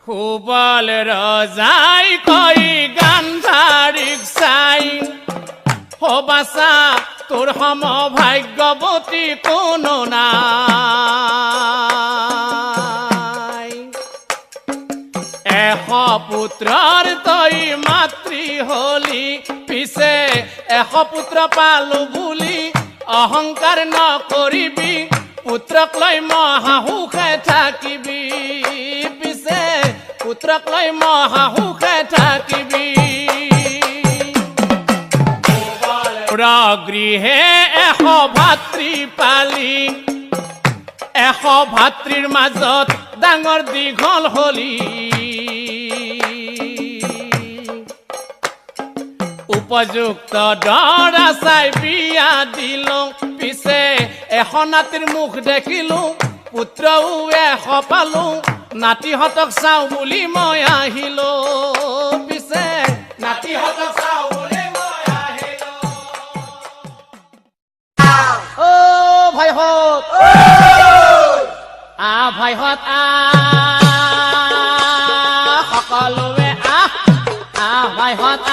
সুবল ৰজাই কৈ গান্ধাৰীক চাই বাছা তোৰ সম ভাগ্যৱতী কোনো নাই এশ পুত্ৰৰ তই মাতৃ হলি পিছে এশ পুত্ৰ পালো বুলি অহংকাৰ নকৰিবি পুত্ৰক লৈ মহাসুখে থাকিবি পিছে পুত্ৰক লৈ মহাসুখে থাকিবি গৃহে এশ ভাতৃ পালি এশ ভাতৃৰ মাজত ডাঙৰ দীঘল হলি উপযুক্ত দৰা চাই বিয়া দিলো পিছে এশ নাতিৰ মুখ দেখিলো পুত্ৰও এশ পালো নাতিহঁতক চাওঁ বুলি মই আহিলো পিছে নাতিহঁতক চাওঁ বুলি মই আহিলো ভাইহঁত ভাইহঁত সকলোৱে ভাইহঁত